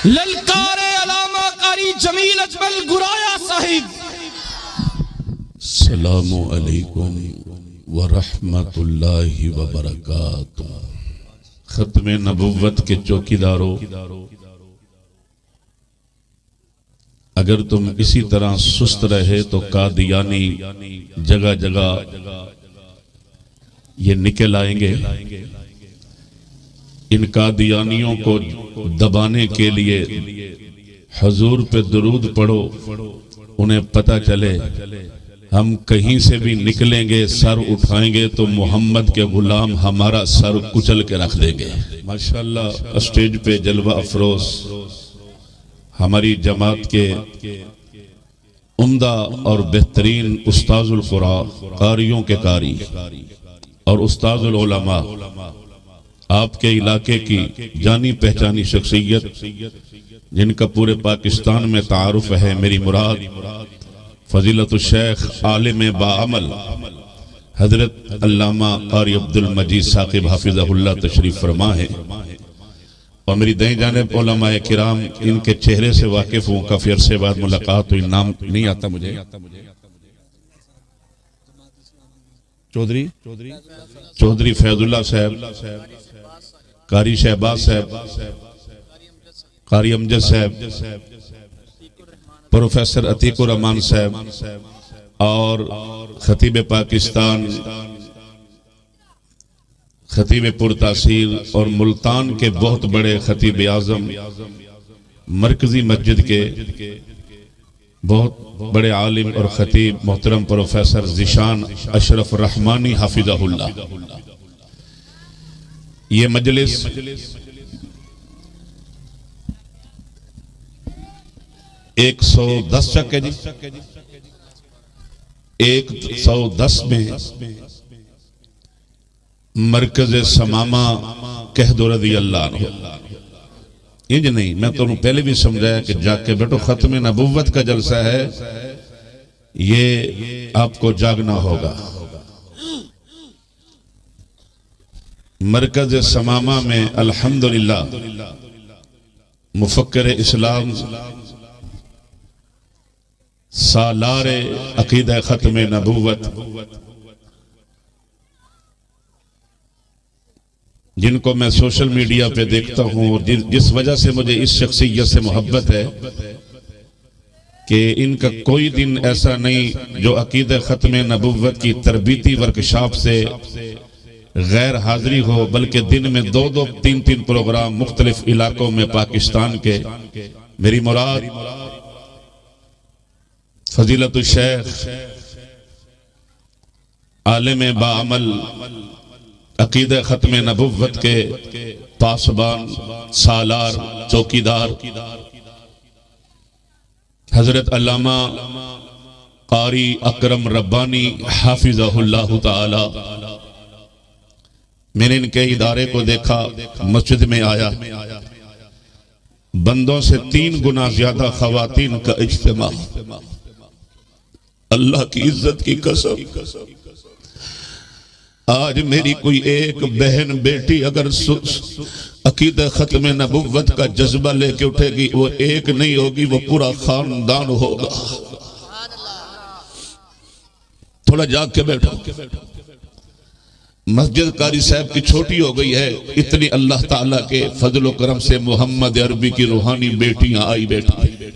ललकारे अलामा कारी जमील अजमल गुराया साहिब। अस्सलामु अलैकुम व रहमतुल्लाहि व बरकातुहू। खत्मे नबुव्वत के चौकीदारों, अगर तुम इसी तरह सुस्त रहे तो कादियानी जगह जगह ये निकल आएंगे। इन कादियानियों को दबाने के लिए हुजूर पे दुरूद पढ़ो, उन्हें पता चले हम कहीं से भी निकलेंगे, सर उठाएंगे तो मोहम्मद के गुलाम हमारा सर कुचल के रख देंगे। माशाअल्लाह स्टेज पे जलवा अफरोज हमारी जमात के उम्दा और बेहतरीन उस्ताजुल कुरान, कारियों के कारी और उस्ताजुल उलमा, आपके इलाके की जानी पहचानी शख्सियत जिनका पूरे पाकिस्तान में तारुफ है। मेरी मुराद फजीलतुल शेख आलिम बाअमल हजरत अल्लामा कारी अब्दुल मजीद साकिब हाफिज़हुल्लाह तशरीफ फरमा है। और मेरी दाईं जानिब उलमाए किराम, इनके चेहरे से वाकिफ हूँ, काफी अरसे बाद मुलाकात हुई। नाम नहीं आता मुझे। चौधरी फैजुल्लाह साहब, कारी शहबाज साहब, कारी अमजद साहब, प्रोफेसर अतीकुर रहमान साहब और खतीब पाकिस्तान, खतीब पुरतासीर और मुल्तान के बहुत बड़े खतीब आजम, मरकजी मस्जिद के बहुत बड़े आलिम और खतीब मोहतरम प्रोफेसर ज़ीशान अशरफ रहमानी हाफिज़हुल्लाह। ये मजलिस एक 110 चक है जी, 110 में मरकज समामा कह दो रज़ी अल्लाह अन्हु। इंज नहीं, मैं तो पहले भी समझाया कि जाके बैठो, खत्म नबुव्वत का जलसा है, ये आपको जागना होगा। मरकज समामा में अल्हम्दुलिल्लाह मुफक्किर इस्लाम सालारे अकीदा खत्म नबुव्वत, जिनको मैं सोशल मीडिया पे देखता हूँ और जिस वजह से मुझे इस शख्सियत से मोहब्बत है कि इनका कोई दिन ऐसा नहीं जो अकीदा खत्म नबुव्वत की तरबीती वर्कशॉप से गैर हाजिरी हो, बल्कि दिन में 2-2, 3-3 प्रोग्राम मुख्तलिफ इलाकों में पाकिस्तान के। मेरी मुराद फजीलतुल शेख आलिम बाअमल अकीदा खत्म नबुव्वत के पासबान, सालार, चौकीदार हजरत अल्लामा कारी अकरम रब्बानी हाफिज़हुल्लाह ताला। मैंने इनके इदारे को देखा, मस्जिद में आया, बंदों से 3 गुना ज्यादा खवातीन का इज्तिमा। अल्लाह की इज्जत की कसम, आज मेरी कोई एक बहन बेटी अगर अकीदा खत्म नबुव्वत का जज्बा लेके उठेगी, वो एक नहीं होगी, वो पूरा खानदान होगा। थोड़ा जाग के बैठो। मस्जिद कारी साहब की छोटी हो गई है, इतनी अल्लाह ताला के फजल करम से मोहम्मद अरबी की रूहानी बेटियां आई बैठी।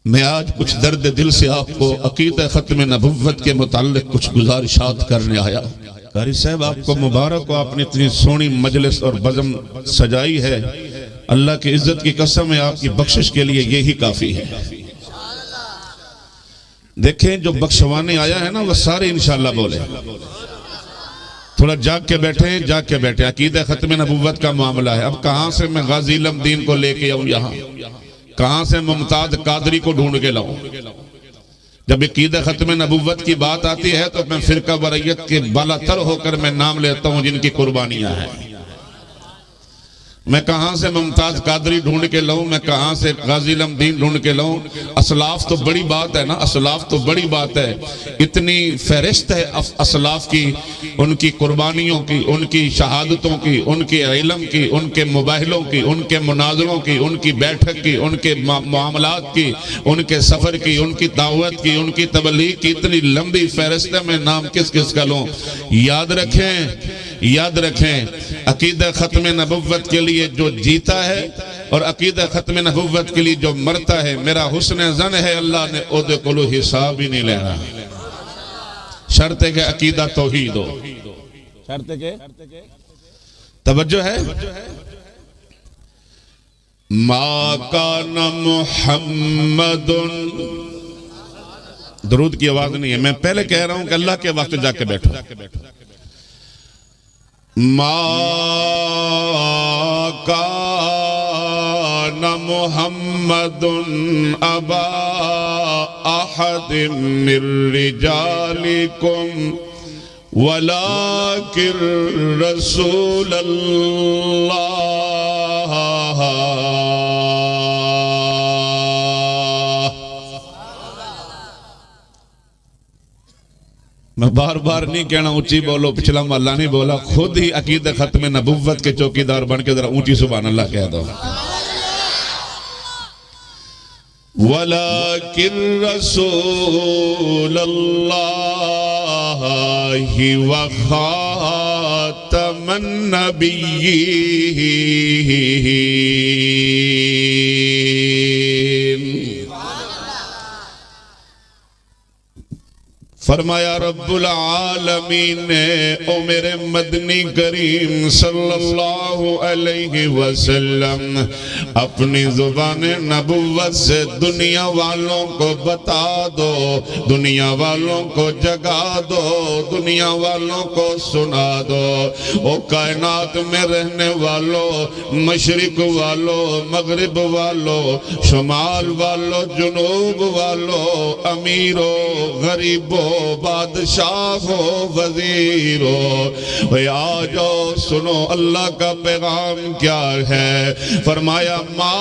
मैं आज कुछ दर्द दिल से आपको अकीदा खत्म नबुव्वत के मुताल्लिक कुछ गुजारिशात करने आया। कारी साहब आपको मुबारक हो, आपने इतनी सोहनी मजलिस और बज़म सजाई है। अल्लाह की इज्जत की कसम है, आपकी बख्शिश के लिए यही काफी है। देखें जो बख्शवाने आया है ना, वो सारे इंशाअल्लाह बोले। थोड़ा जाग के बैठे। अकीदा खत्म नबुव्वत का मामला है। अब कहां से मैं गाजी इल्मुद्दीन को लेके आऊं, यहाँ कहां से मुमताज कादरी को ढूंढ के लाऊं? जब अकीदा खत्म नबुव्वत की बात आती है तो मैं फिरका बरैयत के बालातर होकर मैं नाम लेता हूं जिनकी कुर्बानियां हैं। मैं कहां से मुमताज कादरी ढूंढ के लाऊं, मैं कहां से गाजी लमदीन ढूंढ के लाऊं। असलाफ तो बड़ी बात है ना, असलाफ तो बड़ी बात है। इतनी फहरिस्त है असलाफ की, उनकी कुर्बानियों की, उनकी शहादतों की, उनके इल्म की, उनके मुबाहलों की, उनके मुनाजरों की, उनकी बैठक की, उनके मामलात की, उनके सफर की, उनकी दावत की, उनकी तबलीग की। इतनी लंबी फहरिस्त है, मैं नाम किस किस का लूं। याद रखें, याद रखें, अकीदा खत्म नबुव्वत के लिए जो जीता है और अकीदा खत्म नबुव्वत के लिए जो मरता है, मेरा हुस्न ज़न है अल्लाह ने ओदे कोलो हिसाब ही नहीं लेना। शर्त है कि अकीदा तौहीद हो, शर्त है के तवज्जो है। मा काना मुहम्मदुन, दरूद की आवाज नहीं है, मैं पहले कह रहा हूं कि अल्लाह के वक्त जाके बैठो। मा काना मुहम्मदुन अबा अहदिम मिर रिजालिकुम वलाकिर रसूलल्लाह। मैं बार बार नहीं कहना ऊंची बोलो, पिछला मोहल्ला नहीं बोला, खुद ही अकीदा खत्म नबुव्वत के चौकीदार बन के जरा ऊंची सुभान अल्लाह कह दो। वलाकिर रसूलल्लाहि व खातमन नबिय्यीन। फरमाया रब्बुल आलमीन ने, ओ मेरे मदनी करीम सल्लल्लाहु अलैहि वसल्लम, अपनी जुबान नबुव्वत से दुनिया वालों को बता दो, दुनिया वालों को जगा दो, दुनिया वालों को सुना दो। ओ कायनात में रहने वालों, मशरिक वालों, मगरिब वालों, शुमाल वालों, जुनूब वालों, अमीरों, गरीबों, बादशाह हो, वजीर हो, आ जाओ सुनो अल्लाह का पैगाम क्या है। फरमाया मा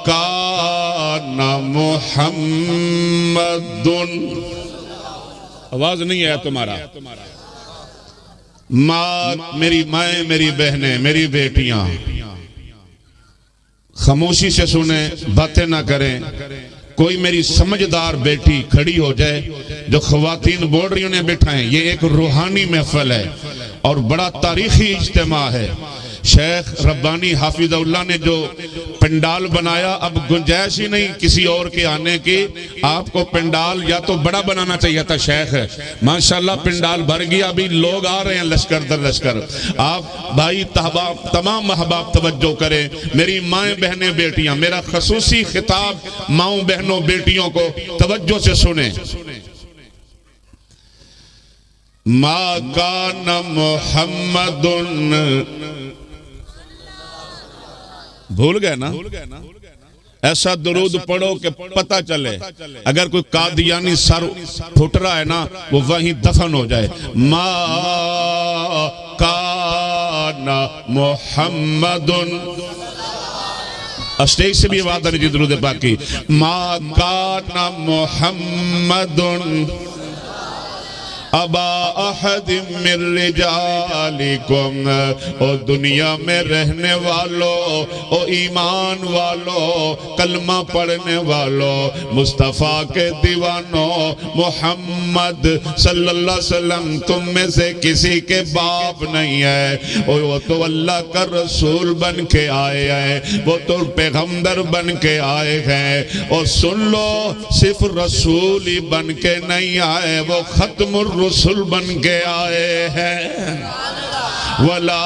काना मुहम्मदुन, आवाज नहीं आया तुम्हारा। माँ, मेरी माए, मेरी बहनें, मेरी बेटियां, खामोशी से सुने, बातें ना करें। कोई मेरी समझदार बेटी खड़ी हो जाए, जो ख्वातीन बोल रही उन्हें बिठाएं। ये एक रूहानी महफिल है और बड़ा तारीखी इज्तिमा है। शेख रब्बानी हाफिज़हुल्लाह ने जो पंडाल बनाया, अब गुंजाइश ही नहीं किसी और के आने की। आपको पंडाल या तो बड़ा बनाना चाहिए था शेख, माशाल्लाह पंडाल भर गया, अभी लोग आ रहे हैं लश्कर दर लश्कर। आप भाई तमाम महबाब तवज्जो करें, मेरी माएँ बहनें बेटियां, मेरा खसूसी खिताब माओं बहनों बेटियों को तवज्जो से सुने। मा काना मुहम्मदुन, भूल गए ना? ऐसा दुरूद पढ़ो कि पता चले, अगर कोई कादियानी सर फुट रहा है ना, वो वहीं दफन हो जाए। मा काना मुहम्मदुन, स्टेज से भी आवाज आनी चाहिए दुरूद पाक की। मा काना मुहम्मदुन अबा अहदिम मिर रिजालिकुम, ओ दुनिया में रहने वालों, ओ ईमान वालों, कलमा पढ़ने वालों, मुस्तफ़ा के दीवानों, मोहम्मद सल्लल्लाहु अलैहि वसल्लम तुम में से किसी के बाप नहीं है। ओ वो तो अल्लाह का रसूल बन के आए हैं, वो तो पैगंबर बन के आए हैं। और सुन लो, सिर्फ रसूल ही बन के नहीं आए, वो खत्मुर रसूल बन के आए हैं। वला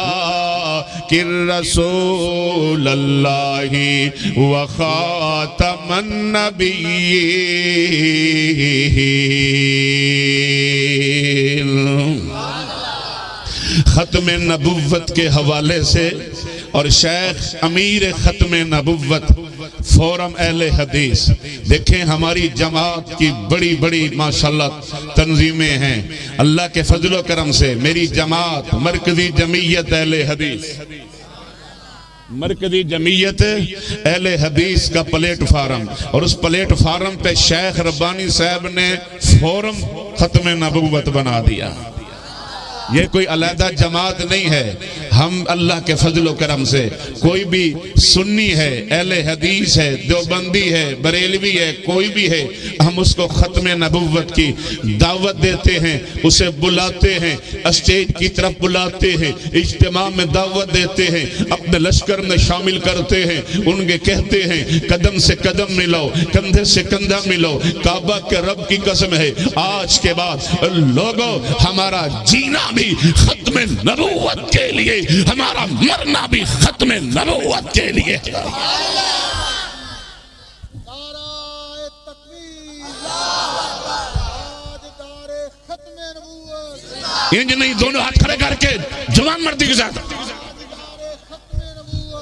किर रसूल अल्लाही व खातमन नबिय्यीन। खत्म नबुव्वत के हवाले से और शेख अमीर खत्म नबुव्वत फोरम अहले हदीस। देखें हमारी जमात की बड़ी बड़ी माशाल्लाह तंजीमें हैं। अल्लाह के फजलो करम से मेरी जमात मरकजी जमीयत अहले हदीस, मरकजी जमीयत अहले हदीस का प्लेटफार्म, और उस प्लेटफार्म पे शेख रब्बानी साहब ने फोरम खत्म नबुव्वत बना दिया। ये कोई अलहदा जमात नहीं है। हम अल्लाह के फजलो करम से कोई भी सुन्नी है, अहले हदीस है, देवबंदी है, बरेलवी है, कोई भी है, हम उसको खत्म नबुव्वत की दावत देते हैं, उसे बुलाते हैं, स्टेज की तरफ बुलाते हैं, इज्तिमा में दावत देते हैं, अपने लश्कर में शामिल करते हैं, उनके कहते हैं कदम से कदम मिलाओ, कंधे से कंधा मिलाओ। काबा के रब की कसम है आज के बाद लोगों हमारा जीना भी खत्म नबुव्वत के लिए, हमारा मरना भी खत्म नबुव्वत के लिए। इंज नहीं, दोनों हाथ खड़े करके जवान मर्दी के साथ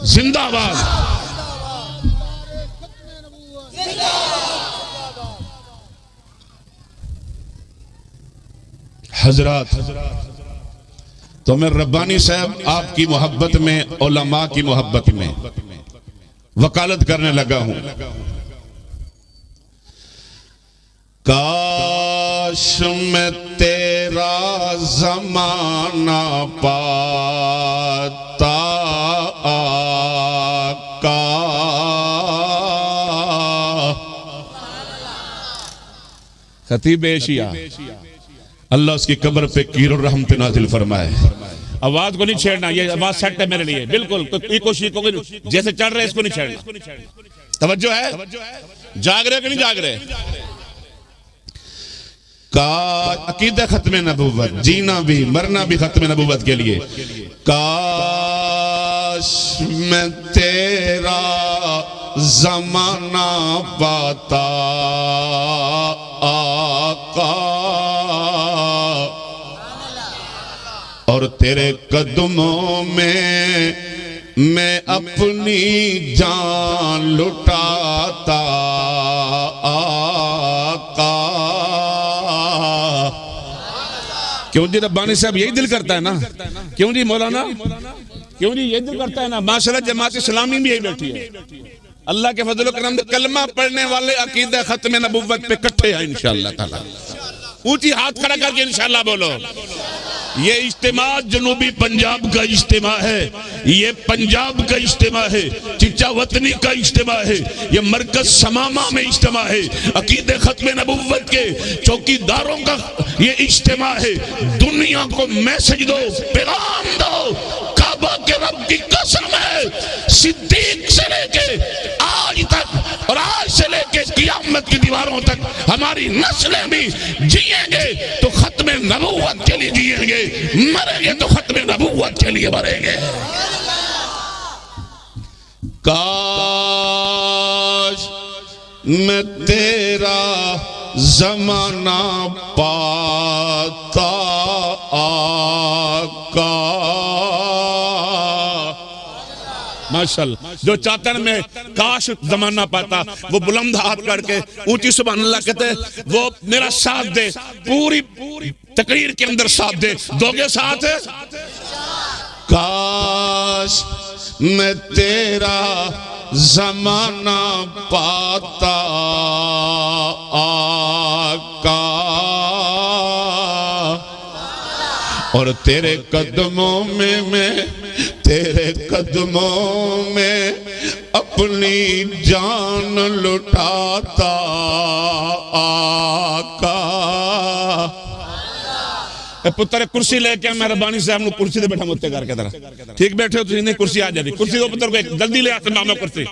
जिंदाबाद। हजरात, तो मैं रब्बानी साहब आपकी मोहब्बत में, उलमा की मोहब्बत में वकालत करने लगा हूं। काश मैं तेरा जमाना पाता आका, खतीब एशिया अल्लाह उसकी कब्र पे कीरुर रहमत नाज़िल फरमाए। आवाज को नहीं छेड़ना, ये आवाज सेट है मेरे लिए बिल्कुल। तो ये कोशिश को जैसे चढ़ रहे इसको नहीं छेड़ना। तवज्जो है, जाग रहे कि नहीं जाग रहे? का अकीदा खत्म नबुव्वत, जीना भी मरना भी खत्म नबुव्वत के लिए। काश मैं तेरा जमाना पाता आका, और तेरे कदमों में मैं अपनी जान लुटाता आका। क्यों जी रब्बानी साहब यही दिल करता है ना? क्यों जी मौलाना, क्यों जी यही दिल करता है ना? माशाल्लाह जमात इस्लामी भी यही बैठी है। अल्लाह के फजल करम से कलमा पढ़ने वाले अकीदा खत्म नबुव्वत पे इकट्ठे हैं इंशाअल्लाह ताला। ऊंची हाथ खड़ा करके इंशाअल्लाह बोलो। ये इज्तिमा जनूबी पंजाब का इज्तिमा है, ये पंजाब का इज्तिमा है, चिचा वतनी का इज्तिमा है, ये मरकज समामा में इज्तिमा है, अकीदे खत्म नबुव्वत के चौकीदारों का ये इज्तिमा है। दुनिया को मैसेज दो, पैगाम दो, काबा के रब की कसम है, सिद्दीक से लेके आज तक और आज से लेके कियामत की दीवारों तक हमारी नस्लें भी जिएंगे तो खत्म नबुव्वत के लिए जिएंगे, मरेंगे तो खत्म नबुव्वत के लिए मरेंगे। काश मैं तेरा जमाना पाता आका। माशाअल्लाह, जो चाहता है मैं काश जमाना पाता, वो बुलंद हाथ करके ऊंची सुभान अल्लाह कहते, वो मेरा साथ दे, पूरी तकरीर के अंदर साथ दे, दोगे साथ? काश मैं तेरा जमाना पाता आका, और तेरे कदमों में मैं, तेरे कदमों में अपनी जान लुटाता आका। पुत्र कुर्सी लेके मेहरबानी साहब ने कुर्सी से बैठा मुत्ते करके तरह ठीक बैठे हो, तुझे कुर्सी आ जाती, कुर्सी दो पुत्र को जल्दी ले आते मामा कुर्सी।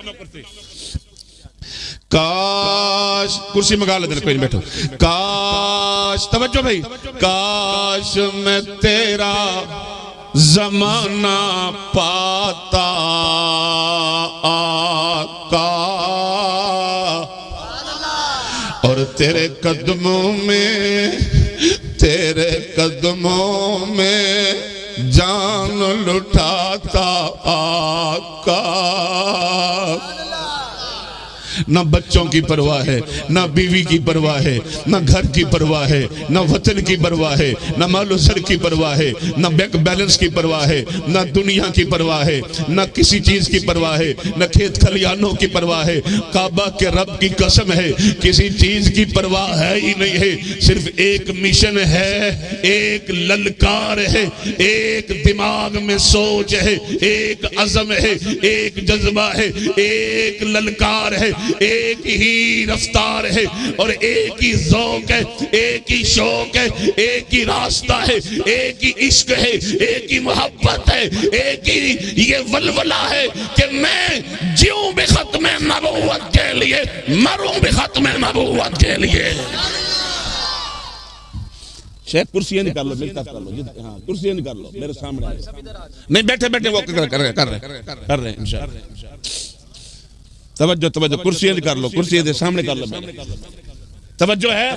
काश कुर्सी मंगा लेते, कोई नहीं बैठो। काश, तवज्जो भाई, काश मैं तेरा जमाना पाता आका, और तेरे कदमों में, तेरे कदमों में जान लुटाता आका। ना बच्चों की परवाह है, ना बीवी की परवाह है, ना घर की परवाह है, ना वतन की परवाह है, ना मालो सर की परवाह है, ना बैंक बैलेंस की परवाह है, ना दुनिया की परवाह है, ना किसी चीज की परवाह है, ना खेत खलियानों की परवाह है। काबा के रब की कसम है, किसी चीज की परवाह है ही नहीं है। सिर्फ एक मिशन है, एक ललकार है, एक दिमाग में सोच है, एक अज़म है, एक जज्बा है, एक ललकार है, एक ही रफ्तार है और एक ही ज़ौक़ है, एक ही शौक है, एक ही रास्ता है, एक ही इश्क है, एक ही मोहब्बत है, एक ही ये वलवला है कि मैं जीऊं भी खत्म नबूवत के लिए, मरूं भी खत्म नबूवत के लिए। शेख कुर्सियां निकाल लो, मेरी तरफ कर लो। हाँ, कुर्सियां निकाल लो मेरे सामने। नहीं, बैठे बैठे वो कर रहे हैं इंशाअल्लाह। तवज्जो तवज्जो, कुर्सियां निकाल लो, कुर्सियां दे सामने कर लो। तवज्जो है,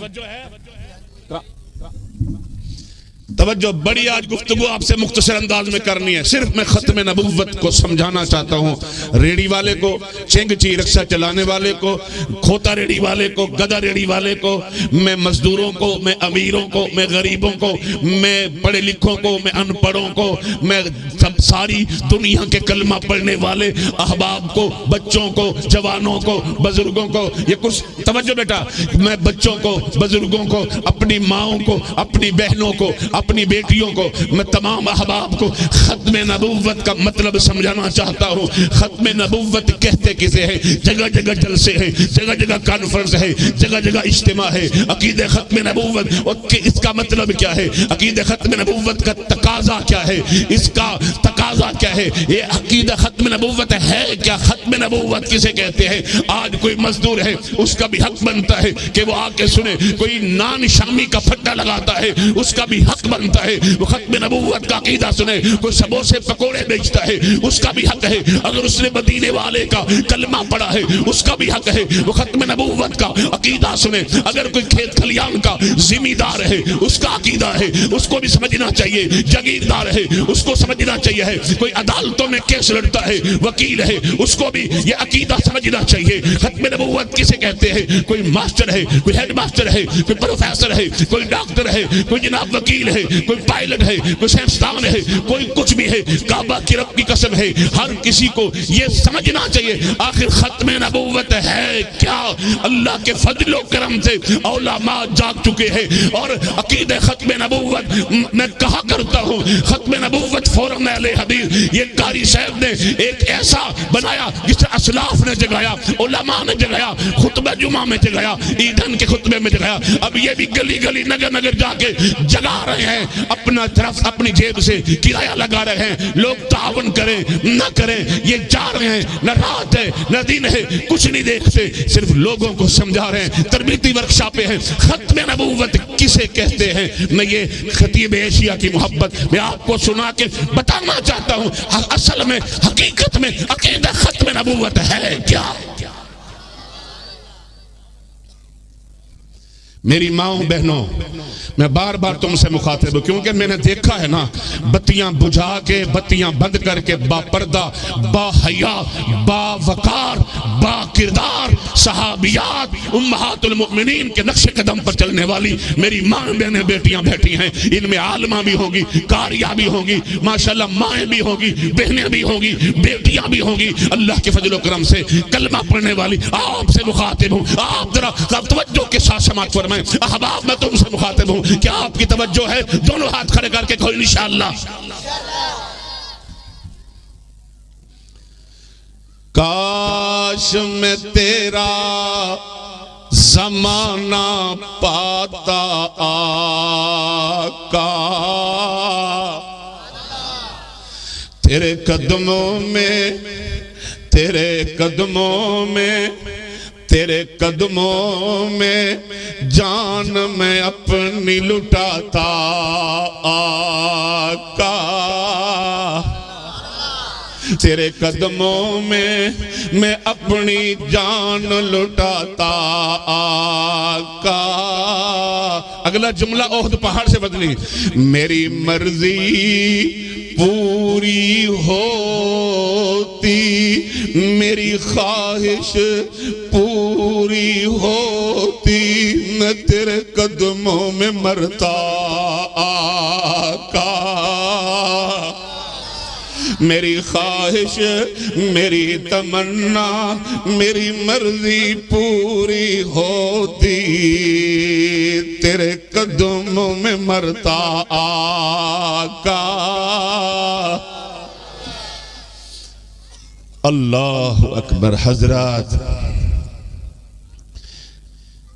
तवज्जो। बड़ी आज गुफ्तगू आपसे मुख्तसर अंदाज में करनी है। सिर्फ मैं खत्म नबुव्वत को समझाना चाहता हूँ। रेडी वाले को, चेंगची रिक्शा चलाने वाले को, खोता रेडी वाले को, गदा रेडी वाले को, मैं मजदूरों को, मैं अमीरों को, मैं गरीबों को, मैं पढ़े लिखों को, मैं अनपढ़ों को, मैं सब सारी दुनिया के कलमा पढ़ने वाले अहबाब को, बच्चों को, जवानों को, बुजुर्गों को, ये कुछ तवज्जो बेटा, मैं बच्चों को, बुजुर्गों को, अपनी माओं को, अपनी बहनों को, अपनी बेटियों को, मैं तमाम अहबाब को खत्म नबुव्वत का मतलब समझाना चाहता हूँ। खत्म नबुव्वत कहते किसे है? जगह जगह जलसे हैं, जगह जगह कॉन्फ्रेंस है, जगह जगह इज्तिमा है। अकीदे खत्म नबुव्वत, और इसका मतलब क्या है? अकीदे खत्म नबुव्वत का तकाजा क्या है? इसका तकाजा क्या है? ये अकीदा खत्म नबुव्वत है क्या? खत्म नबुव्वत किसे कहते हैं? आज कोई मजदूर है, उसका भी हक बनता है कि वो आके सुने। कोई नान शामी का फट्टा लगाता है, उसका भी हक बनता है वो खत्म नबुव्वत का अकीदा सुने। कोई समोसे पकोड़े बेचता है, उसका भी हक है। अगर उसने मदीने वाले का कलमा पढ़ा है, उसका भी हक है वो खत्म नबुव्वत का अकीदा सुने। अगर कोई खेत खलियान का जिम्मेदार है, उसका अकीदा है, उसको भी समझना चाहिए। जागीरदार है, उसको समझना चाहिए है। कोई अदालतों में केस लड़ता है, वकील है, उसको भी ये अकीदा समझना चाहिए। खत्म नबुव्वत किसे कहते हैं? कोई मास्टर है, कोई हेड मास्टर है, कोई प्रोफेसर है, कोई डॉक्टर है, कोई जनाब वकील है, कोई पायलट है, कोई साइंसदान है, कोई कुछ भी है। काबा की रब की कसम है, हर किसी को ये समझना चाहिए आखिर खत्म नबुव्वत है क्या। अल्लाह के फजलो करम से औलामा जाग चुके हैं और अकीदे खत्म नबुव्वत मैं कहा करता हूँ। खत्म नबुव्वत फौरन अहले हदीस ये कारी साहब ने एक ऐसा बनाया जिसे असलाफ ने जगाया, उलमा ने जगाया, खुतबा जुमा में जगाया, ईदन के खुतबे में जगाया। अब ये भी गली गली नगर नगर जाके जगा रहे हैं, अपना तरफ अपनी जेब से किराया लगा रहे हैं। लोग तावन करें न करें, ये जा रहे हैं, न रात है न दिन है, कुछ नहीं देखते, सिर्फ लोगों को समझा रहे हैं। तरबीती वर्कशॉप है। खत्म नबुव्वत किसे कहते हैं? मैं ये खतीब एशिया की मोहब्बत मैं आपको सुना के बताना चाहता हूँ। असल में हकीकत में अकीदा खत्म नबुव्वत है क्या? मेरी माओ बहनों, मैं बार बार तुमसे मुखातिब हूं क्योंकि मैंने देखा है ना, बत्तियां बुझा के, बत्तियां बंद करके, बापर्दा, बाहया, बावकार, बाकिरदार सहाबियात, उम्महातुल मुमिनीन के नक्शे कदम पर चलने वाली मेरी माँ बहनें बेटियां बैठी हैं। इनमें आलमा भी होगी, कारिया भी होगी, माशाल्लाह माएँ भी होगी, बहनें भी होगी, बेटियां भी होगी। अल्लाह के फजल करम से कलमा पढ़ने वाली आपसे मुखातिब हूँ। आप जरा तवज्जो के साथ समाअत फरमाएं। अहबाब मैं तुमसे मुखातिब हूँ, क्या आपकी तवज्जो है? दोनों हाथ खड़े करके कहो इंशाअल्लाह। काश मैं तेरा जमाना पाता आका, तेरे कदमों में, तेरे कदमों में, तेरे कदमों में जान मैं अपनी लुटाता आका। तेरे कदमों में मैं अपनी जान लुटाता आका। अगला जुमला ओहद पहाड़ से बदली। मेरी मर्जी पूरी होती, मेरी ख्वाहिश पूरी होती, मैं तेरे कदमों में मरता आका। मेरी ख्वाहिश, मेरी तमन्ना, मेरी मर्जी पूरी होती, तेरे कदमों में मरता आका। अल्लाह अकबर। हजरत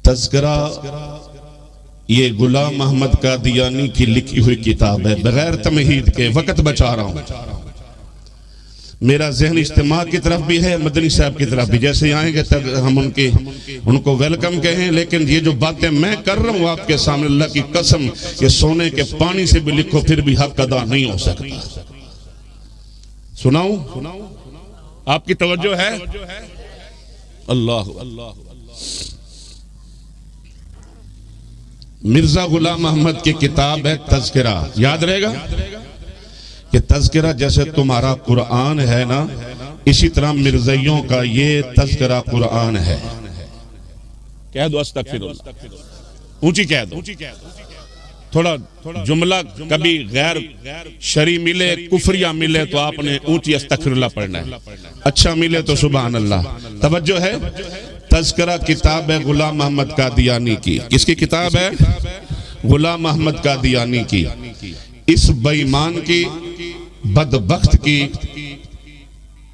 तज़किरा ये गुलाम अहमद कादियानी की लिखी हुई किताब है, बगैर तमहीद के। वक्त बचा रहा हूं, मेरा जहन इज्तिमा की तरफ भी है, मदनी साहब की तरफ भी। जैसे आएंगे तब हम उनको वेलकम कहें, लेकिन ये जो बातें मैं कर रहा हूं आपके सामने, अल्लाह की कसम, ये सोने के पानी से भी लिखो फिर भी हक अदा नहीं हो सकता। सुनाऊं? आपकी तवज्जो है? अल्लाह अल्लाह। मिर्जा गुलाम अहमद की किताब है तज़किरा, याद रहेगा कि तज़किरा जैसे तुम्हारा कुरान है ना, इसी तरह मिर्ज़इयों का ये तज़किरा कुरान है। कह दो अस्तगफिरुल्लाह, ऊंची कह दो। थोड़ा जुमला कभी गैर शरी मिले, कुफरिया मिले तो आपने ऊंची अस्तगफिरुल्लाह पढ़ना है, अच्छा मिले तो सुभान अल्लाह। तवज्जो है? तज़किरा किताब है गुलाम अहमद कादियानी की। किसकी किताब है? गुलाम अहमद कादियानी की। इस बेईमान की, बदबख्त की,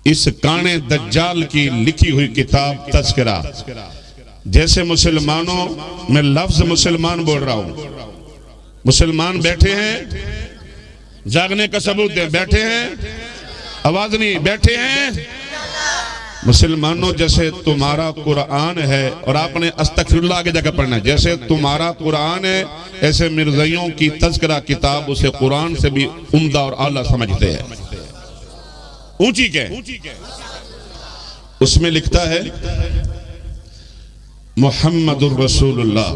इस काने दज्जाल की लिखी हुई किताब तज़किरा। जैसे मुसलमानों में लफ्ज मुसलमान बोल रहा हूं, मुसलमान बैठे हैं, जागने का सबूत दे, बैठे हैं, आवाज नहीं, बैठे हैं। मुसलमानों जैसे तुम्हारा कुरान है, और आपने अस्तगफिरुल्लाह आगे जाकर पढ़ना है, जैसे तुम्हारा कुरान है ऐसे मिर्ज़इयों की तज़किरा किताब उसे कुरान से भी उम्दा और आला समझते हैं। ऊंची के उसमें लिखता है मुहम्मदुर रसूलुल्लाह,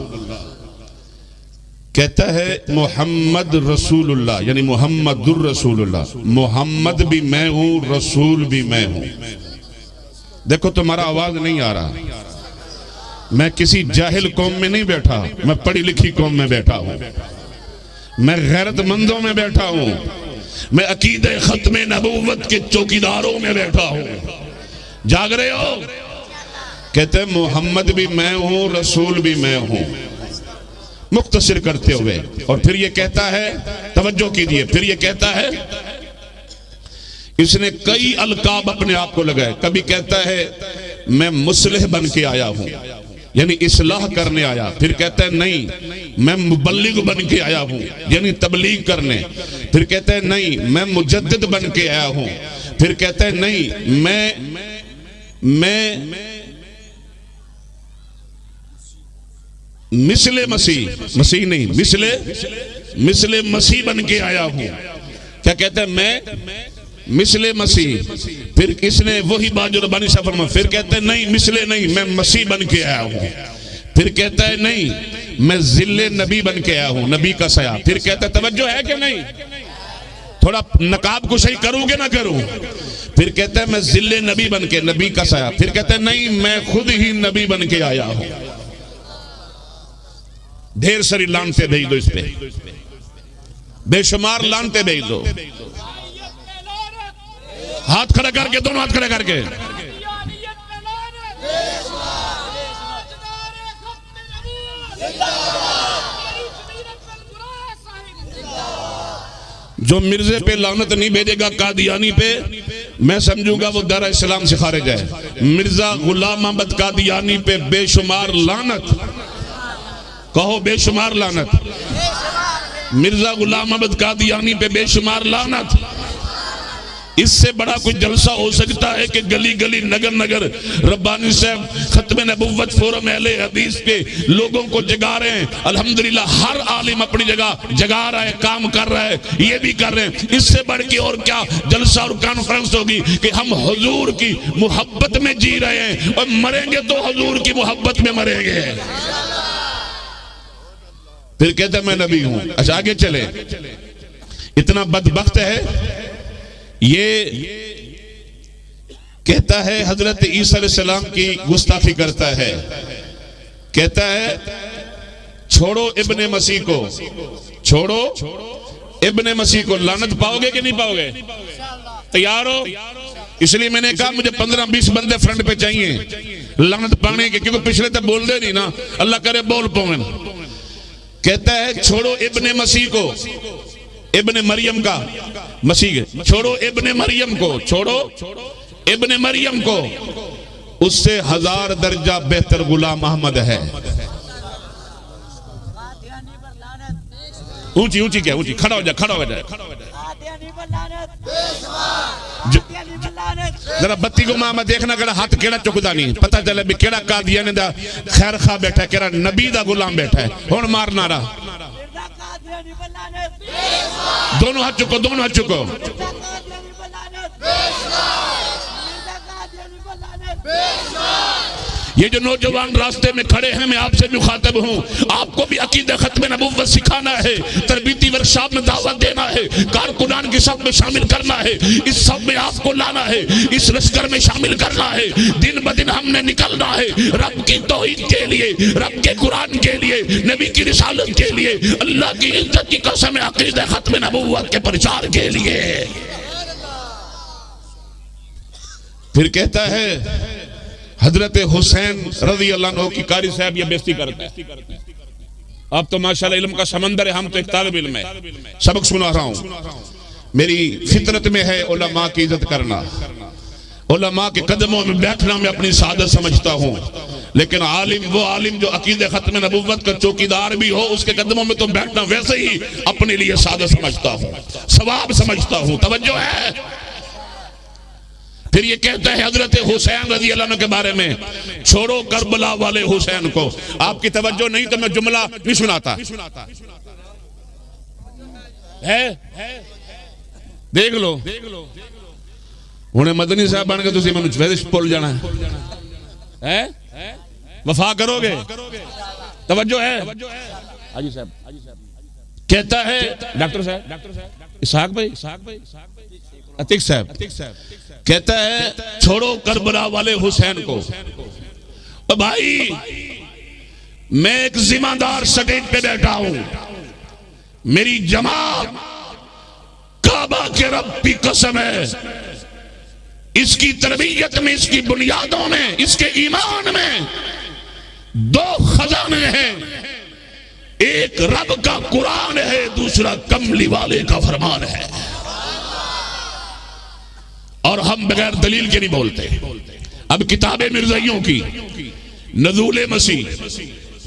कहता है मोहम्मद रसूलुल्लाह, यानी मोहम्मदुर रसूलुल्लाह। मोहम्मद भी मैं हूं, रसूल भी मैं हूं। देखो तुम्हारा आवाज नहीं आ रहा, मैं किसी जाहिल कौम में नहीं बैठा, मैं पढ़ी लिखी कौम में बैठा हूं, मैं गैरतमंदों में बैठा हूं, मैं अकीदे खत्मे नबूवत के चौकीदारों में बैठा हूं। जाग रहे हो? कहते मोहम्मद भी मैं हूं, रसूल भी मैं हूं, मुख्तसर करते हुए। और फिर ये कहता है, तवज्जो कीजिए, फिर ये कहता है, इसने कई अलकाब अपने आप को लगाए। कभी कहता है मैं मुस्लिह बन के आया हूं, यानी इस्लाह करने आया। फिर कहता है नहीं मैं मुबल्लिग बन के आया हूं, यानी तबलीग करने। फिर कहता है नहीं मैं मुजद्दिद बन के आया हूं। फिर कहता है नहीं मैं मिसले मसीह, मसीह नहीं मिसले मसीह बन के आया हूं। क्या कहता है? मैं मिसले मसीह। फिर इसने वही बात जो रब्बानी सफर में, फिर कहता है नहीं मिसले नहीं, मैं मसीह बन के आया हूं। फिर कहता है नहीं मैं जिल्ले नबी बन के आया हूं, नबी का साया। फिर कहता है तवज्जो है कि नहीं, थोड़ा नकाब को सही करूंगे ना करूं। फिर कहता है मैं जिल्ले नबी बन के, नबी का साया। फिर कहता है नहीं मैं खुद ही नबी बन के आया हूं। ढेर सारी लानते भेज दो इस पे, बेशुमार लानते भेज दो। हाथ खड़ा करके, दोनों हाथ खड़े करके। जो मिर्जे पे लानत नहीं भेजेगा कादियानी पे, मैं समझूंगा वो दारा इस्लाम से खारिज है। मिर्जा गुलाम अहमद कादियानी पे बेशुमार लानत, कहो बेशुमार लानत। मिर्जा गुलाम अहमद कादियानी पे बेशुमार लानत। इससे बड़ा कोई जलसा हो सकता है कि गली गली नगर नगर रब्बानी साहब खत्मे नबुव्वत फोरम अहले हदीस के लोगों को जगा रहे हैं। अल्हम्दुलिल्लाह हर आलिम अपनी जगह जगा रहा है, काम कर रहा है, ये भी कर रहे हैं। इससे बढ़ के और क्या जलसा और कॉन्फ्रेंस होगी कि हम हुजूर की मोहब्बत में जी रहे हैं और मरेंगे तो हुजूर की मोहब्बत में मरेंगे। फिर कहते मैं नबी हूं। अच्छा आगे चले, इतना बदबख्त है, ये कहता है हजरत ईसा अलैहिस्सलाम की गुस्ताखी करता है, कहता है छोड़ो इब्ने मसीह को, छोड़ो इब्ने मसीह को। लानत पाओगे कि नहीं पाओगे? तैयार हो? इसलिए मैंने कहा मुझे 15-20 बंदे फ्रंट पे चाहिए लानत पाने के, क्योंकि पिछले तक बोल दे नहीं ना, अल्लाह करे बोल पाऊं। कहता है छोड़ो इब्ने मसीह को, इब्ने मरियम का, मसीह छोड़ो इब्ने मरियम को, छोड़ो इब्ने मरियम को, उससे 1000 दर्जा बेहतर गुलाम अहमद है। ऊंची ऊंची क्या ऊंची, खड़ा हो जा, खड़ा हो जा, जरा बत्ती को मामा देखना केड़ा हाथ केड़ा चुकदा नहीं, पता चले भी केड़ा कादियानी दा खैर खा बैठा है, केड़ा नबी दा गुलाम बैठा है। हुण मार नारा, दोनों हाथ चुको, दोनों हाथ चुको। ये जो नौजवान रास्ते में खड़े हैं, मैं आपसे मुखातब हूँ, आपको भी अकीदा खत्म नबुव्वत सिखाना है, तरबीती वर्कशॉप में दावत देना है, कारकुनान की सब में शामिल करना है, इस सब में आपको लाना है, इस लश्कर में शामिल करना है। दिन ब दिन हमने निकलना है रब की तौहीद के लिए, रब के कुरान के लिए, नबी की रिसालत के लिए, अल्लाह की इज्जत की कसम, अकीदा खत्म नबुव्वत के प्रचार के लिए। फिर कहता है हजरत हुसैन रज़ी अल्लाह अन्हु की कारी साहब ये बेइज्जती करता है। अब तो माशाल्लाह इल्म का समंदर है, हम तो एक तालिब इल्म है, सबक सुना रहा हूँ। मेरी फितरत में है उलमा की इज्जत करना, उलमा के कदमों में बैठना मैं अपनी सादत समझता हूँ, लेकिन आलिम वो आलिम जो अकीदे खत्म नबुव्वत का चौकीदार भी हो, उसके कदमों में तो बैठना वैसे ही अपने लिए सादत समझता हूँ, सवाब समझता हूँ। तवज्जो है? फिर ये कहता है हजरत हुसैन रज़ी अल्लाह अन्हु के बारे में, छोड़ो करबला वाले हुसैन को। आपकी तवज्जो नहीं तो मैं जुमला नहीं सुनाता है, देख लो। हुणे मदनी साहब बन के तुसी मैनू वैसे भुल जाना है, वफा करोगे? तवज्जो है? हाजी साहब कहता है, डॉक्टर साहब इसहाक भाई अतीक साहब कहता है छोड़ो करबला वाले हुसैन को। भाई मैं एक जिम्मेदार स्टेज पे बैठा हूं, मेरी जमात काबा के रब की कसम है, इसकी तरबियत में, इसकी बुनियादों में, इसके ईमान में 2 खजाने हैं, एक रब का कुरान है, दूसरा कमली वाले का फरमान है। और हम बगैर दलील के नहीं बोलते। अब किताबें मिर्ज़ाइयों की, नज़ूल मसीह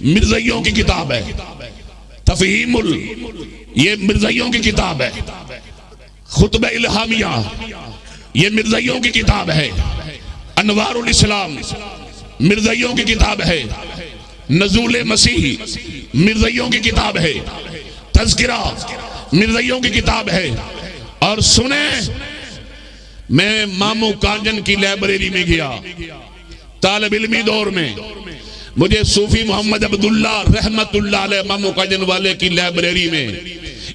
मिर्ज़ाइयों की किताब है, तफ़हीमुल ये मिर्ज़ाइयों की किताब है, खुतबा इल्हामिया ये मिर्ज़ाइयों की किताब है, अनवारुल इस्लाम मिर्ज़ाइयों की किताब है, नज़ूल मसीह मिर्ज़ाइयों की किताब है, तज़किरा मिर्ज़ाइयों की किताब है। और सुने, मैं मामू कांजन की लाइब्रेरी में गया तालिब इल्मी दौर में, मुझे सूफी मोहम्मद अब्दुल्ला रहमतुल्लाह अलैह मामू कांजन वाले की लाइब्रेरी में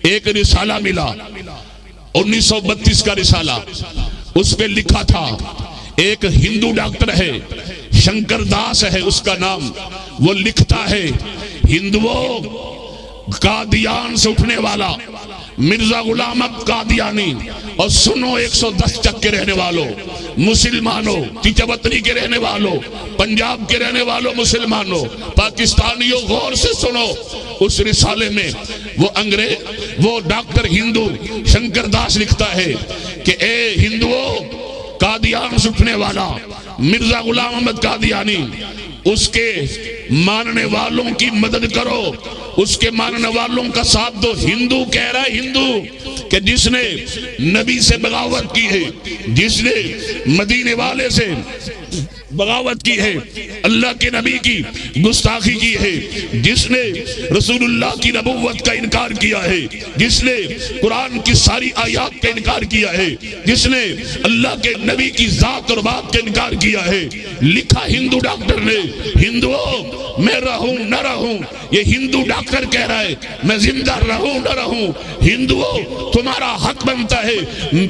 एक रिसाला मिला, 1932 का रिसाला। उस पे लिखा था, एक हिंदू डॉक्टर है, शंकर दास है उसका नाम, वो लिखता है हिंदुओं कादियान से उठने वाला मिर्जा गुलाम अहमद कादियानी, और सुनो 110 चक के रहने वालों मुसलमानों, तिचवतनी के रहने वालों, पंजाब के रहने वालों मुसलमानों, पाकिस्तानियों, गौर से सुनो। उस रिसाले में वो डॉक्टर हिंदू शंकर दास लिखता है कि ए हिंदुओं, कादियान से उठने वाला मिर्जा गुलाम अहमद कादियानी, उसके मानने वालों की मदद करो, उसके मानने वालों का साथ दो। हिंदू कह रहा है, हिंदू कि जिसने नबी से बगावत की है, जिसने मदीने वाले से बगावत की है, अल्लाह के नबी की गुस्ताखी की है, जिसने रसूलुल्लाह की नबुव्वत का इनकार किया है, जिसने कुरान की सारी आयात का इनकार किया है, जिसने अल्लाह के नबी की जात और बात का इनकार किया है। लिखा हिंदू डॉक्टर ने, हिंदुओं मैं रहूं न रहूं, ये हिंदू डॉक्टर कह रहा है, मैं जिंदा रहूं न रहूं, हिंदुओं तुम्हारा हक बनता है।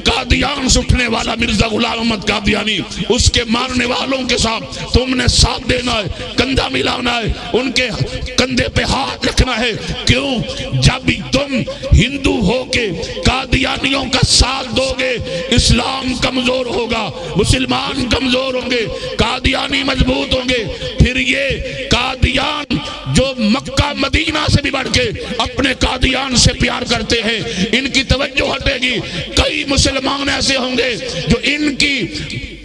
कादियान से उठने वाला मिर्जा गुलाम अहमद कादियानी, उसके मारने वालों के साथ तुमने साथ देना है, कंधा मिलाना है, उनके कंधे पे हाथ रखना है। क्यों? जब तुम हिंदू होके कादियानियों का साथ दोगे, इस्लाम कमजोर होगा, मुसलमान कमजोर होंगे, कादियानी मजबूत होंगे। फिर ये कादियान जो मक्का मदीना से भी बढ़ के अपने कादियान से प्यार करते हैं, इनकी तवज्जो हटेगी। कई मुसलमान ऐसे होंगे जो इनकी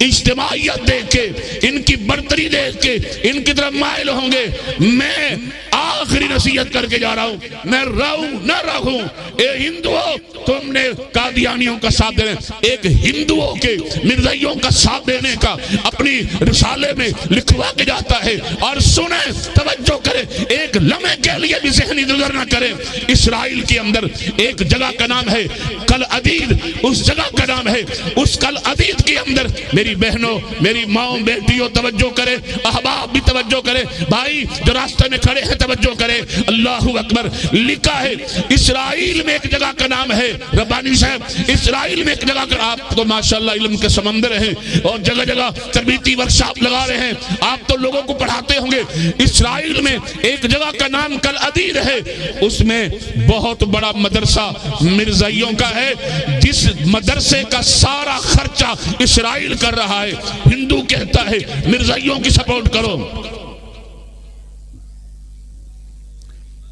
इज्तिमाइयत देख के, इनकी बर्तरी देख के इनकी तरफ माइल होंगे। मैं आखिरी नसीहत करके जा रहा हूं, मैं रहूं न रहूं, ए हिंदुओं तुमने कादियानियों का साथ देने, एक हिंदुओं के मिर्जाइयों का साथ देने का अपनी रिसाले में लिखवा के जाता है। और सुने, तवज्जो करें, एक लम्हे के लिए भी ज़हनी गुजर न करें। इस्राइल के अंदर एक जगह का नाम है कल अदीद, उस जगह का नाम है, उस कल अदीद के अंदर मेरी बहनों, मेरी माओ बेटियों तवज्जो करें, अहबाब भी तवज्जो करें, भाई जो रास्ते में खड़े हैं तवज्जो करें। अल्लाहु अकबर। लिखा है इस्राइल में एक जगह का नाम है, रब्बानी साहब, इस्राइल में एक जगह का, आप तो माशाल्लाह इल्म के समंदर हैं और जगह जगह तरबीती वर्कशॉप लगा रहे हैं, आप तो लोगों को पढ़ाते होंगे। इस्राइल में एक जगह का नाम कल अदीद है, उसमें बहुत बड़ा मदरसा मिर्जाइयों का है, जिस मदरसे का सारा खर्चा इस्राइल कर रहा है। हिंदू कहता है मिर्जाइयों की सपोर्ट करो,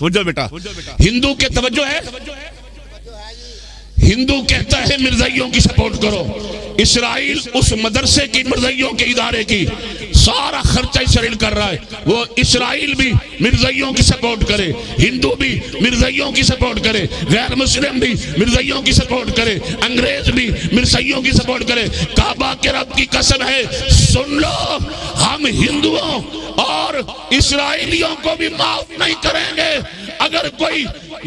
बेटा हिंदू के तवज्जो है, हिंदू कहता है मिर्जाइयों की सपोर्ट करो। इस्राइल उस मदरसे की, मिर्जाइयों के इदारे की सारा खर्चा इस्राइल कर रहा है। वो इस्राइल भी मिर्जाइयों की सपोर्ट करे, हिंदू भी मिर्जाइयों की सपोर्ट करे, गैर मुस्लिम भी मिर्जाइयों की सपोर्ट करे, अंग्रेज भी मिर्जाइयों की सपोर्ट करे। काबा के रब की कसम है, सुन लो, हम हिंदुओं और इस्राइलियों को भी माफ नहीं करेंगे। अगर कोई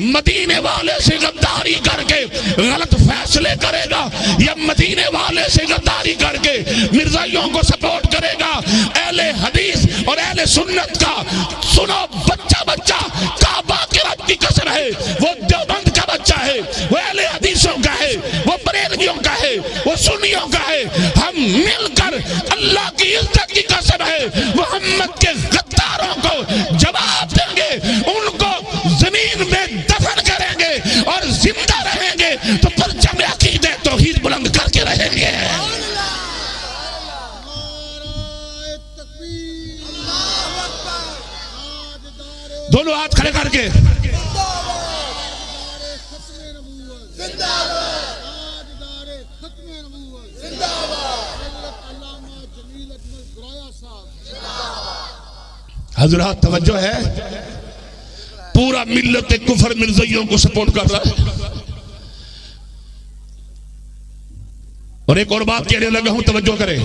मदीने वाले से गद्दारी करके गलत फैसले करेगा या मदीने वाले से गद्दारी करके मिर्जाइयों को सपोर्ट करेगा, अहले हदीस और अहले सुन्नत का सुनो, बच्चा बच्चा काबा के रब की कसम है, वो देवबंद का बच्चा है, वो अहले हदीसों का है, वो बरेलवियों का है, वो सुन्नियों का है। हम मिलकर अल्लाह की इज्जत की कसम है मोहम्मद के गद्दारों को जवाब देंगे, उनको जमीन में दफन करेंगे और जिंदा रहेंगे तो परचम अकीदे तौहीद बुलंद करके रहेंगे। दोनों हाथ खड़े करके हजरत तवज्जो है, पूरा मिल्लत कुफर मिर्जाइयों को सपोर्ट कर रहा है। और एक और बात कहने लगा हूं, तवज्जो करें,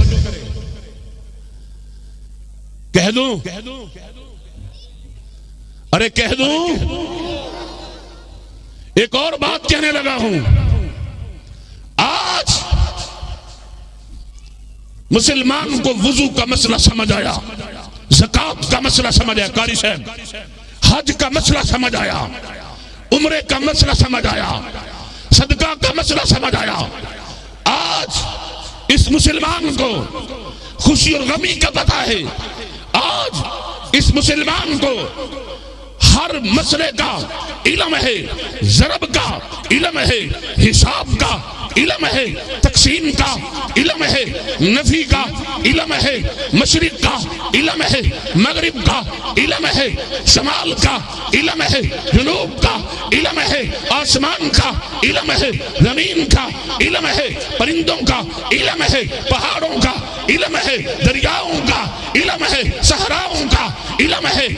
कह दूं, अरे कह दूं, एक और बात कहने लगा हूं। आज मुसलमान को वुजू का मसला समझ आया, ज़कात का मसला समझ आया, कारी साहब हज का मसला समझ आया, उम्रे का मसला समझ आया, सदका का मसला समझ आया। आज इस मुसलमान को खुशी और गमी का पता है। आज इस मुसलमान को हर मसले का इल्म है, ज़रब का इल्म है, हिसाब का इल्म है, तकसीम का इल्म है, नफी का इल्म है, मशरिक का इल्म है, मगरिब का इल्म है, शमाल का इल्म है, जुनूब का इल्म है, आसमान का इल्म है, जमीन का इल्म है, परिंदों का इल्म है, पहाड़ों का इल्म है, दरियाओं का इल्म है, सहराओं का इल्म है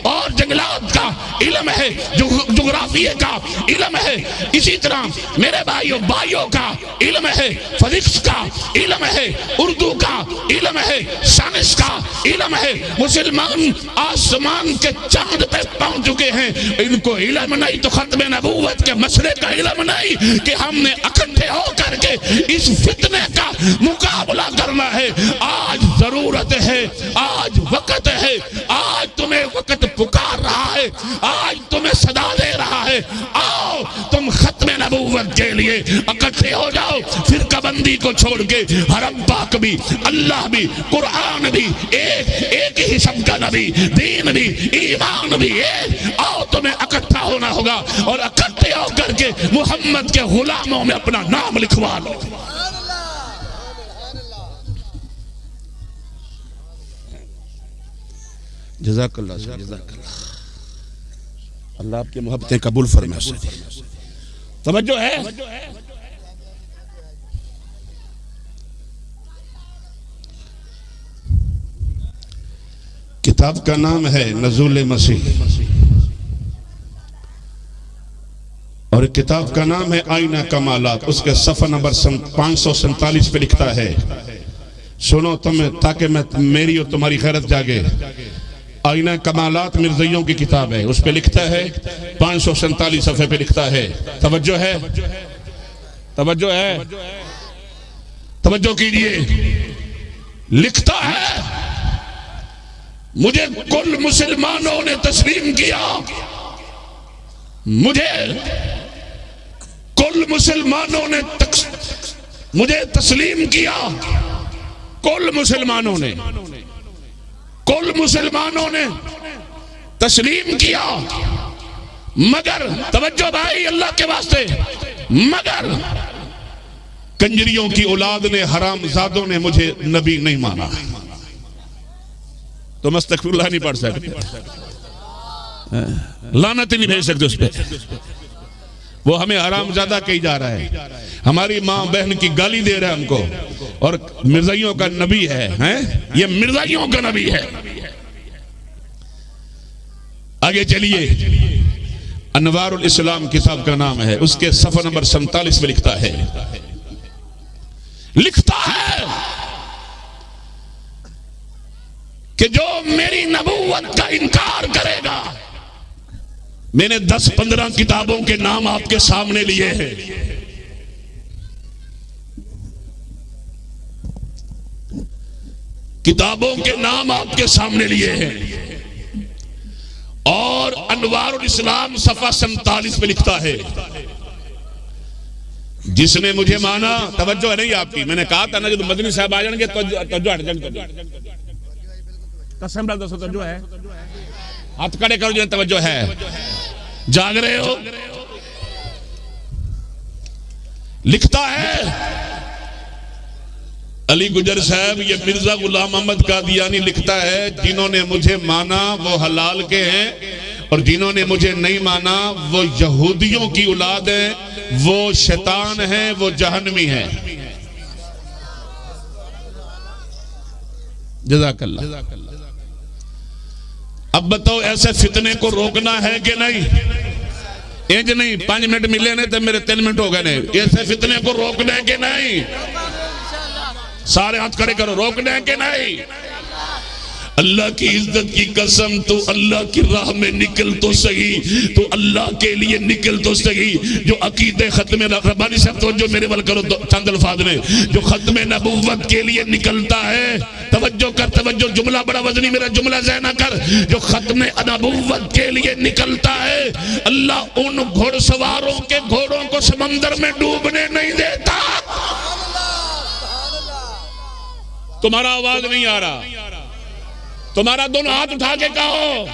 और जंगलात का इल्म है, जुग्राफिया का इल्म है, इसी तरह मेरे भाइयों का इल्म है, फिजिक्स का इल्म है, उर्दू का इल्म है, साइंस का इल्म है। मुसलमान आसमान के चांद पे पहुंच चुके हैं, इनको इल्म नहीं तो खत्म नबूवत के मसले का इल्म नहीं कि हमने इकट्ठे होकर के इस फितने का मुकाबला करना है। आज जरूरत है, आज वक्त है, आज तुम्हें वक्त पुकार रहा है, आज तुम्हें सदा दे रहा है, आओ तुम खत्म नबूवत के लिए इकट्ठे हो जाओ। फिर कबंदी को छोड़ के हरम पाक भी, अल्लाह भी, कुरान भी एक ही सबका नबी, दीन भी, ईमान भी एक। आओ तुम्हें इकट्ठा होना होगा और इकट्ठे होकर के मोहम्मद के गुलामों में अपना नाम लिखवा लो। जज़ाकल्लाह, जज़ाकल्लाह। अल्लाह आपकी मोहब्बतें कबूल फरमाए। तवज्जो है। किताब का नाम है नज़ूल मसीह और किताब का नाम है आईना कमालात। उसके सफ़ा नंबर 547 पे लिखता है, सुनो तुम्हें ताकि मैं मेरी और तुम्हारी खैरत जागे। आईना कमालात मिर्ज़इयों की किताब है, उस पे लिखता है 547 सफ़े पे लिखता है। तवज्जो है, तवज्जो है, तवज्जो कीजिए। लिखता है, मुझे कुल मुसलमानों ने तस्लीम किया, मुझे कुल मुसलमानों ने मुझे तस्लीम किया। कुल मुसलमानों ने तस्लीम किया, मगर तवज्जो भाई अल्लाह के वास्ते, मगर कंजरियों की औलाद ने, हरामजादों ने मुझे नबी नहीं माना। तो अस्तगफिरुल्लाह नहीं पढ़ सकते, लानत ही नहीं भेज सकते उस पर। वो हमें हरामजादा कही जा रहा है, हमारी माँ बहन की गाली दे रहा है हमको, और मिर्जाइयों का नबी है, ये मिर्जाइयों का नबी है। आगे चलिए, अनवारुल इस्लाम किताब का नाम है, उसके सफ़ा नंबर 47 में लिखता है कि जो मेरी नबूवत का इनकार करेगा, मैंने 10-15 किताबों के नाम आपके सामने लिए हैं। किताबों के नाम आपके सामने लिए हैं, और अनवारुल इस्लाम सफ़ा 47 पे लिखता है, जिसने मुझे माना। तवज्जो है नहीं आपकी, मैंने कहा था ना जब मदनी साहब आ जाएंगे तो हट जाएंगे। कसम तवज्जो है, हाथ खड़े करो जो तवज्जो है, जाग रहे हो। लिखता है अली गुजर साहब, ये मिर्जा गुलाम अहमद कादियानी लिखता है, जिन्होंने मुझे माना वो हलाल के हैं, और जिन्होंने मुझे नहीं माना वो यहूदियों की औलाद है, वो शैतान है, वो जहन्नमी है। जज़ाकल्लाह। अब बताओ, ऐसे फितने को रोकना है कि नहीं? इंज नहीं 5 मिनट मिले ने तो मेरे 3 मिनट हो गए ने। ऐसे फितने को रोकना है कि नहीं? सारे हाथ खड़े करो, रोकना है कि नहीं? अल्लाह की इज्जत की कसम, तो अल्लाह की राह में निकल तो सही, तो अल्लाह के लिए निकल तो सही। जो अकीदे खत्म रब्बानी साहब तो जो मेरे बल करो चंद अल्फाज में, जो खत्म नबूवत के लिए निकलता है, तवज्जो कर, तवज्जो, जुमला बड़ा वजनी, मेरा जुमला ज़हन कर। जो खत्म नबूवत के लिए निकलता है, अल्लाह उन घोड़सवारों के घोड़ों को समंदर में डूबने नहीं देता। तुम्हारा आवाज नहीं आ रहा, तुम्हारा दोनों हाथ उठा के कहो।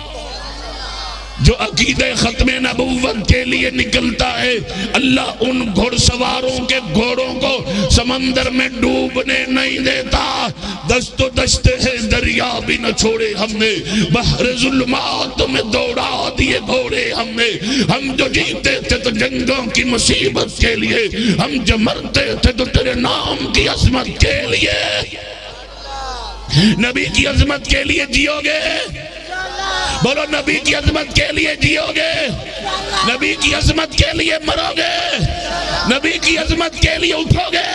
जो अकीदे खत्म नबूवत के लिए निकलता है, अल्लाह उन घुड़सवारों के घोड़ों को समंदर में डूबने नहीं देता। दस्तो दस्ते है दरिया भी न छोड़े हमने, बहरे जुल्मात में दौड़ा दिए घोड़े हमने। हम जो जीते थे तो जंगों की मुसीबत के लिए, हम जो मरते थे तो तेरे नाम की अजमत के लिए। नबी की अजमत के लिए जियोगे, बोलो नबी की अजमत के लिए जियोगे, नबी की अजमत के लिए मरोगे, नबी की अजमत के लिए उठोगे,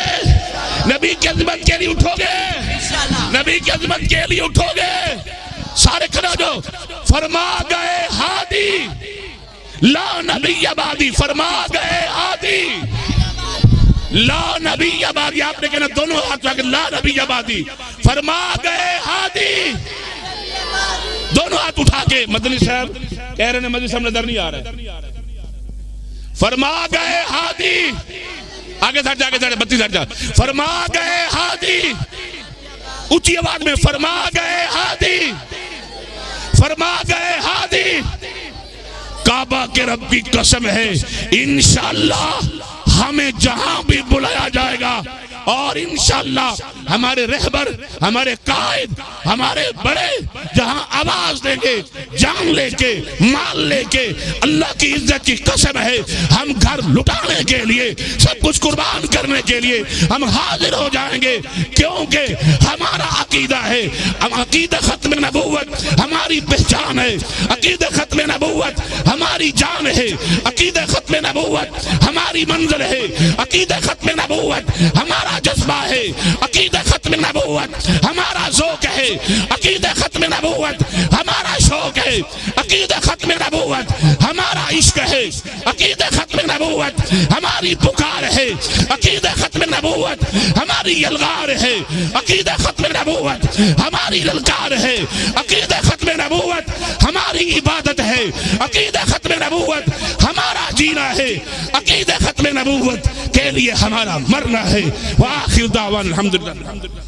नबी की अजमत के लिए उठोगे, नबी की अजमत के लिए उठोगे। सारे खड़े हो जाओ। फरमा गए हादी ला नबी आबादी, फरमा गए हादी ला नबी आबादी। आपने कहना दोनों हाथ लगा ला नबी आबादी, फरमा गए हादी। दोनों हाथ उठा के मदनी साहब कह रहे हैं, मदनी साहब नजर नहीं आ रहे। फरमा गए हादी, आगे सट जा, आगे सट, 32 सट जा। फरमा गए हादी, ऊंची आवाज में फरमा गए हादी, फरमा गए हादी। काबा के रब की कसम है, इंशाअल्लाह हमें जहां भी बुलाया जाएगा और इंशाअल्लाह हमारे रहबर, हमारे कायद, हमारे बड़े जहां आवाज देंगे, जान लेके, माल लेके, अल्लाह की इज्जत की कसम है, हम घर लुटाने के लिए, सब कुछ कुर्बान करने के लिए हम हाजिर हो जाएंगे। क्योंकि हमारा अकीदा है, हम अकीदा खत्म नबूवत हमारी पहचान है, अकीदा खत्म नबूवत हमारी जान है, अकीदा खत्म नबूवत हमारी मंजिल है, अकीदा खत्म नबूवत हमारा जज्बा है, अकीदा खत्म नबूवत हमारा ज़ौक़ है, अकीदा खत्म नबूवत हमारा शौक है, अकीदा खत्म नबूवत हमारा इश्क है, अकीदा खत्म नबूवत हमारी पुकार है, अकीदा खत्म नबूवत हमारी यलगार है, अकीदा खत्म नबूवत हमारी ललकार है, अकीदा खत्म नबूवत हमारी इबादत है, अकीदा खत्म नबूवत हमारा जीना है, अकीदा खत्म नबूवत के लिए हमारा मरना है। वाखिर दावाना अल्हम्दुलिल्लाह।